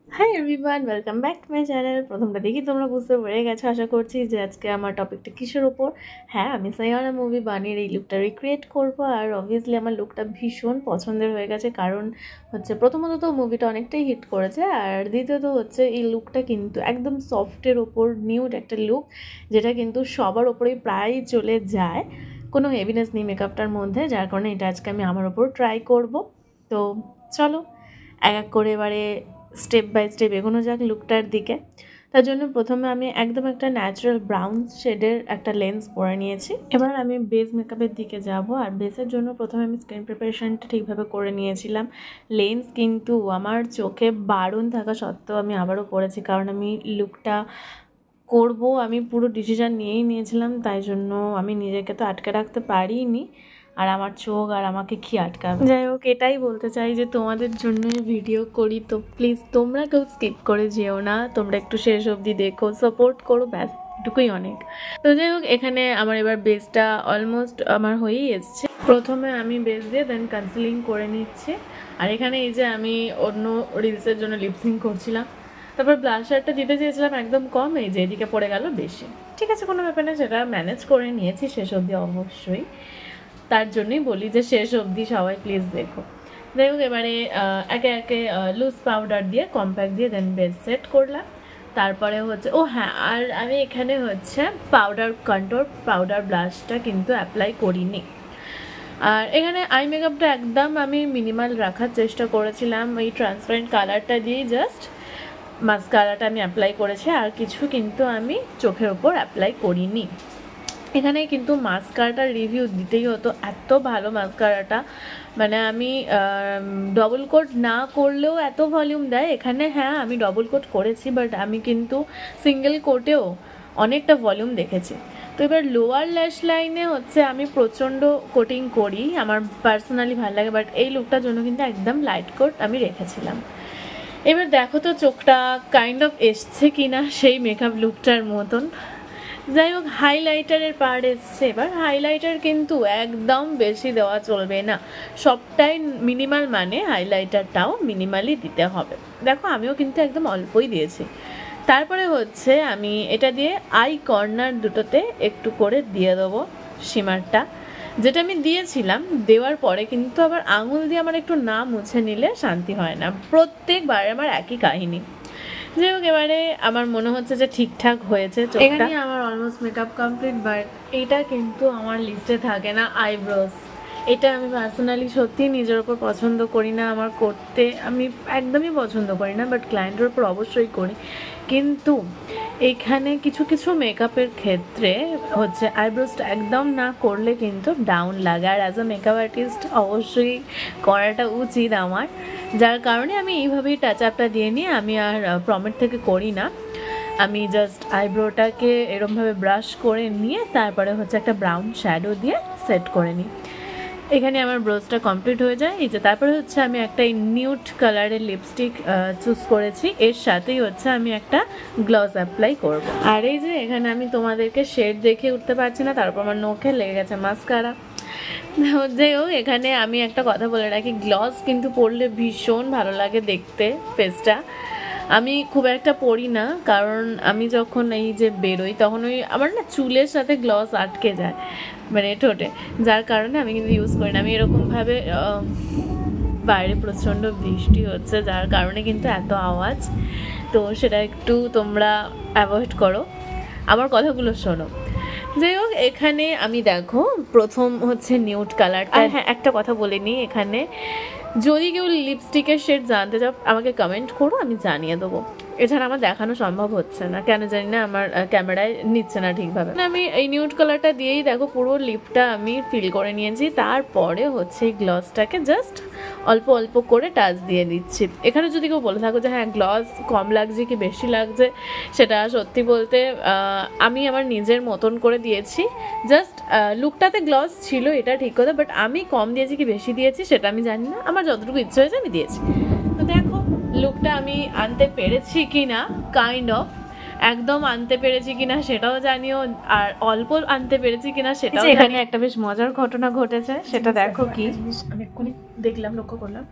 Hi everyone, welcome back to my channel. প্রথমটা দেখি তোমরা বুঝতে পেরে গেছো আশা করছি যে আজকে আমার টপিকটা কিসের ওপর। হ্যাঁ, আমি সাইয়ারা মুভি বানিয়ে এই লুকটা রিক্রিয়েট করবো। আর অবভিয়াসলি আমার লুকটা ভীষণ পছন্দের হয়ে গেছে, কারণ হচ্ছে প্রথমত তো মুভিটা অনেকটাই হিট করেছে, আর দ্বিতীয়ত হচ্ছে এই লুকটা কিন্তু একদম সফটের ওপর নিউড একটা লুক, যেটা কিন্তু সবার ওপরেই প্রায় চলে যায়, কোনো হেভিনেস নেই মেকআপটার মধ্যে, যার কারণে এটা আজকে আমি আমার ওপর ট্রাই করব। তো চলো এক এক করে এবারে স্টেপ বাই স্টেপ এগোনো যাক লুকটার দিকে। তার জন্য প্রথমে আমি একদম একটা ন্যাচারাল ব্রাউন শেডের একটা লেন্স পরে নিয়েছি। এবার আমি বেস মেকআপের দিকে যাব, আর বেসের জন্য প্রথমে আমি স্কিন প্রিপারেশনটা ঠিকভাবে করে নিয়েছিলাম। লেন্স কিন্তু আমার চোখে বারণ থাকা সত্ত্বেও আমি আবারও পরেছি, কারণ আমি লুকটা করব আমি পুরো ডিসিশন নিয়েই নিয়েছিলাম, তাই জন্য আমি নিজেকে তো আটকে রাখতে পারিনি, আর আমার চোখ আর আমাকে কি আটকাবে। যাই হোক, এটাই বলতে চাই যে তোমাদের জন্যই ভিডিও করি, তো প্লিজ তোমরা কেউ স্কিপ করে যেও না, তোমরা একটু শেষ অবধি দেখো, সাপোর্ট করো, ব্যাস এটুকুই অনেক। তো যাই হোক, এখানে আমার এবার বেসটা অলমোস্ট আমার হয়েই এসছে। প্রথমে আমি বেস দিয়ে দেন কনসিলিং করে নিচ্ছি, আর এখানে এই যে আমি অন্য রিলসের জন্য লিপসিং করছিলাম, তারপর ব্লাশারটা দিতে চেয়েছিলাম একদম কম, এই যে এদিকে পড়ে গেল বেশি। ঠিক আছে, কোনো ব্যাপার না, সেটা ম্যানেজ করে নিয়েছি শেষ অবধি অবশ্যই। তার জন্যই বলি যে শেষ অবধি সবাই প্লিজ দেখো। যাই হোক, এবারে একে একে লুজ পাউডার দিয়ে কম্প্যাক্ট দিয়ে দেন বেস সেট করলাম। তারপরে হচ্ছে হ্যাঁ, আর আমি এখানে হচ্ছে পাউডার কন্ট্রোল পাউডার ব্লাশটা কিন্তু অ্যাপ্লাই করিনি। আর এখানে আই মেকআপটা একদম আমি মিনিমাল রাখার চেষ্টা করেছিলাম, ওই ট্রান্সপারেন্ট কালারটা দিয়েই জাস্ট মাস্কারাটা আমি অ্যাপ্লাই করেছি, আর কিছু কিন্তু আমি চোখের ওপর অ্যাপ্লাই করিনি। এখানে কিন্তু মাস্কারাটার রিভিউ দিতেই হতো, এত ভালো মাস্কারাটা, মানে আমি ডবল কোট না করলেও এত ভলিউম দেয় এখানে। হ্যাঁ, আমি ডবল কোট করেছি, বাট আমি কিন্তু সিঙ্গেল কোটেও অনেকটা ভলিউম দেখেছি। তো এবার লোয়ার ল্যাশ লাইনে হচ্ছে আমি প্রচণ্ড কোটিং করি, আমার পার্সোনালি ভালো লাগে, বাট এই লুকটার জন্য কিন্তু একদম লাইট কোট আমি রেখেছিলাম। এবার দেখো তো চোখটা কাইন্ড অফ এসছে কিনা সেই মেকআপ লুকটার মতন। যাই হোক, হাইলাইটারের পার্ট এসছে। এবার হাইলাইটার কিন্তু একদম বেশি দেওয়া চলবে না, সবটাই মিনিমাল, মানে হাইলাইটারটাও মিনিমালি দিতে হবে। দেখো আমিও কিন্তু একদম অল্পই দিয়েছি। তারপরে হচ্ছে আমি এটা দিয়ে আই কর্নার দুটোতে একটু করে দিয়ে দেবো শিমারটা, যেটা আমি দিয়েছিলাম। দেওয়ার পরে কিন্তু আবার আঙুল দিয়ে আমার একটু না মুছে নিলে শান্তি হয় না, প্রত্যেকবার আমার একই কাহিনী। যাই হোক, এবারে আমার মনে হচ্ছে যে ঠিকঠাক হয়েছে। এখানে আমার অলমোস্ট মেকআপ কমপ্লিট, বাট এটা কিন্তু আমার লিস্টে থাকে না, আইব্রোস। এটা আমি পার্সোনালি সত্যি নিজের ওপর পছন্দ করি না, আমার করতে আমি একদমই পছন্দ করি না, বাট ক্লায়েন্টের ওপর অবশ্যই করি। কিন্তু এখানে কিছু কিছু মেকআপের ক্ষেত্রে হচ্ছে আইব্রোসটা একদম না করলে কিন্তু ডাউন লাগে, আর অ্যাজ আ মেকআপ আর্টিস্ট অবশ্যই করাটা উচিত আমার, যার কারণে আমি এইভাবেই টাচ আপটা দিয়ে নিই। আমি আর প্রমেট থেকে করি না, আমি জাস্ট আইব্রোটাকে এরমভাবে ব্রাশ করে নিয়ে তারপরে হচ্ছে একটা ব্রাউন শ্যাডো দিয়ে সেট করে নিই। এখানে আমার ব্রোজটা কমপ্লিট হয়ে যায়। এই যে তারপরে হচ্ছে আমি একটা নিউড কালারের লিপস্টিক চুজ করেছি, এর সাথেই হচ্ছে আমি একটা গ্লস অ্যাপ্লাই করব। আর এই যে এখানে আমি তোমাদেরকে শেড দেখে উঠতে পারছি না, তারপর আমার নখে লেগে গেছে মাস্কারা। যাই হোক, এখানে আমি একটা কথা বলে রাখি, গ্লস কিন্তু পরলে ভীষণ ভালো লাগে দেখতে ফেসটা। আমি খুব একটা পরি না, কারণ আমি যখন এই যে বেরোই তখন ওই আমার না চুলের সাথে গ্লস আটকে যায়, মানে ঠোঁটে, যার কারণে আমি কিন্তু ইউজ করি না। আমি এরকমভাবে বাইরে প্রচণ্ড বৃষ্টি হচ্ছে, যার কারণে কিন্তু এত আওয়াজ, তো সেটা একটু তোমরা অ্যাভয়েড করো, আমার কথাগুলো শোনো। যাই হোক, এখানে আমি দেখো প্রথম হচ্ছে নিউড কালারটা। হ্যাঁ, একটা কথা বলে নিই, এখানে যদি কেউ লিপস্টিকের শেড জানতে চাও আমাকে কমেন্ট করো, আমি জানিয়ে দেবো। এছাড়া আমার দেখানো সম্ভব হচ্ছে না, কেন জানি না, আমার ক্যামেরায় নিচ্ছে না ঠিকভাবে। আমি এই নিউড কালারটা দিয়েই দেখো পুরো লিপটা আমি ফিল করে নিয়েছি। তারপরে হচ্ছে এই গ্লসটাকে জাস্ট অল্প অল্প করে টাচ দিয়ে দিচ্ছি। এখানে যদি কেউ বলে থাকো যে হ্যাঁ গ্লস কম লাগছে কি বেশি লাগছে, সেটা সত্যি বলতে আমি আমার নিজের মতন করে দিয়েছি। জাস্ট লুকটাতে গ্লস ছিল, এটা ঠিক কথা, বাট আমি কম দিয়েছি কি বেশি দিয়েছি সেটা আমি জানি না, আমার যতটুকু ইচ্ছে হয়েছে আমি দিয়েছি। তো দেখো লুকটা আমি আনতে পেরেছি কি না, কাইন্ড অফ একদম আনতে পেরেছি কিনা সেটাও জানিও, আর অল্প আনতে পেরেছি কিনা সেটাও। এখানে একটা বেশ মজার ঘটনা ঘটেছে, সেটা দেখো কি। আমি এক্ষুনি দেখলাম, লক্ষ্য করলাম,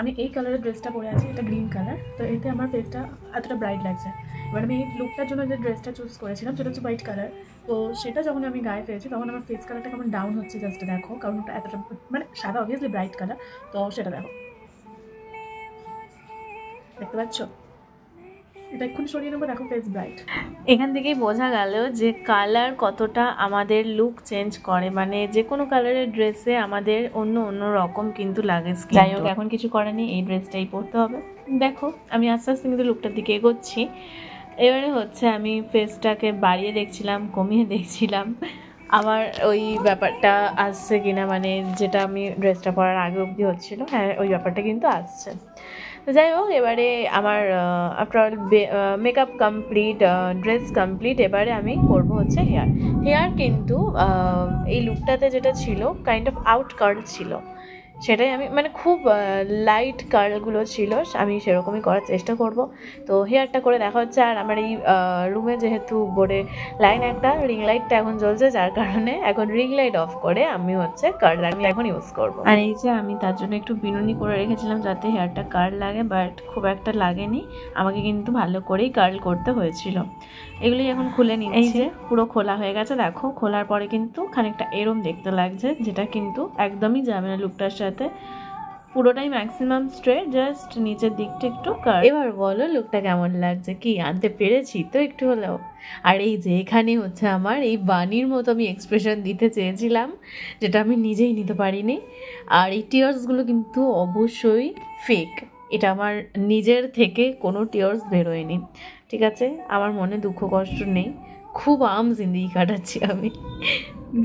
আমি এই কালারের ড্রেসটা পরে আছি, এটা গ্রিন কালার। তো এতে আমার ফেসটা এতটা ব্রাইট লাগছে। এবার আমি এই লুকটার জন্য যে ড্রেসটা চুজ করেছিলাম সেটা হচ্ছে হোয়াইট কালার। তো সেটা যখন আমি গায়ে ফেলেছি তখন আমার ফেস কালারটা কেমন ডাউন হচ্ছে জাস্ট দেখো, কারণ ওটা এতটা মানে সাদা অবভিয়াসলি ব্রাইট কালার। তো সেটা দেখো, দেখতে পাচ্ছ? এটা এক্ষুনি সরিয়ে নেবো, দেখো ফেস ব্রাইট। এখান থেকেই বোঝা গেল যে কালার কতটা আমাদের লুক চেঞ্জ করে, মানে যে কোনো কালারের ড্রেসে আমাদের অন্য অন্য রকম কিন্তু লাগে। যাই হোক, এখন কিছু করার নেই, এই ড্রেসটাই পরতে হবে। দেখো আমি আস্তে আস্তে কিন্তু লুকটার দিকে এগোচ্ছি। এবারে হচ্ছে আমি ফেসটাকে বাড়িয়ে দেখছিলাম, কমিয়ে দেখছিলাম আমার ওই ব্যাপারটা আসছে কিনা, মানে যেটা আমি ড্রেসটা পরার আগে অবধি হচ্ছিলো, হ্যাঁ ওই ব্যাপারটা কিন্তু আসছে। তো যাই হোক, এবারে আমার after all makeup complete, dress complete. এবারে আমি করবো হচ্ছে হেয়ার কিন্তু এই লুকটাতে যেটা ছিল কাইন্ড অফ আউট কার্ল ছিল, সেটাই আমি মানে খুব লাইট কার্লগুলো ছিল, আমি সেরকমই করার চেষ্টা করব। তো হেয়ারটা করে দেখা হচ্ছে। আর আমার এই রুমে যেহেতু বোর্ডে লাইন একটা রিং লাইটটা এখন জ্বলছে, যার কারণে এখন রিং লাইট অফ করে আমি হচ্ছে কার্ল আমি এখন ইউজ করব। আর এই যে আমি তার জন্য একটু বিনুনি করে রেখেছিলাম যাতে হেয়ারটা কার্ল লাগে, বাট খুব একটা লাগেনি, আমাকে কিন্তু ভালো করেই কার্ল করতে হয়েছিল। এগুলি এখন খুলে নিচ্ছি। এই যে পুরো খোলা হয়ে গেছে, দেখো খোলার পরে কিন্তু খানিকটা এরম দেখতে লাগছে, যেটা কিন্তু একদমই যাবে না লুকটার সাথে। পুরোটাই ম্যাক্সিমাম স্ট্রেট, জাস্ট নিচের দিকটা একটু কার্ল। এবার বলো লুকটা কেমন লাগছে, কি আনতে পেরেছি তো একটু হলেও? আর এই যে এখানে হচ্ছে আমার এই বানির মতো আমি এক্সপ্রেশন দিতে চেয়েছিলাম, যেটা আমি নিজেই নিতে পারিনি। আর এই টিয়ার্সগুলো কিন্তু অবশ্যই ফেক, এটা আমার নিজের থেকে কোনো টিয়ার্স বেরোয়নি, ঠিক আছে? আমার মনে দুঃখ কষ্ট নেই, খুব আম জিন্দিগি কাটাচ্ছি আমি।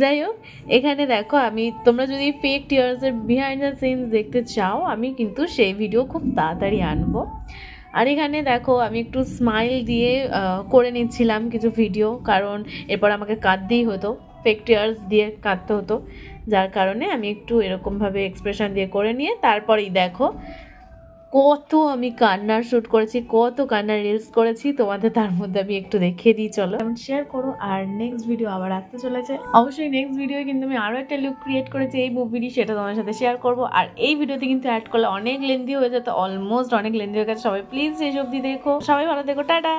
যাই হোক, এখানে দেখো আমি, তোমরা যদি ফেক টিয়ার্সের বিহাইন্ড দ্য সিনস দেখতে চাও, আমি কিন্তু সেই ভিডিও খুব তাড়াতাড়ি আনবো। আর এখানে দেখো আমি একটু স্মাইল দিয়ে করে নিচ্ছিলাম কিছু ভিডিও, কারণ এরপর আমাকে কাঁদতেই হতো, ফেক টিয়ার্স দিয়ে কাঁদতে হতো, যার কারণে আমি একটু এরকমভাবে এক্সপ্রেশন দিয়ে করে নিয়ে তারপরেই দেখো কত আমি কান্নার শ্যুট করেছি, কত কান্নার রিলস করেছি, তোমাদের তার মধ্যে আমি একটু দেখিয়ে দিই, চলো যেমন শেয়ার করো। আর নেক্সট ভিডিও আবার আসতে চলেছে, অবশ্যই নেক্সট ভিডিও কিন্তু আমি আরও একটা লুক ক্রিয়েট করেছি এই মুভিটি, সেটা তোমার সাথে শেয়ার করবো। আর এই ভিডিওতে কিন্তু অ্যাড করলে অনেক লেন্দি হয়ে যেত, অলমোস্ট অনেক লেন্দি হয়ে গেছে, সবাই প্লিজ শেষ অবধি দেখো। সবাই ভালো দেখো, টাটা।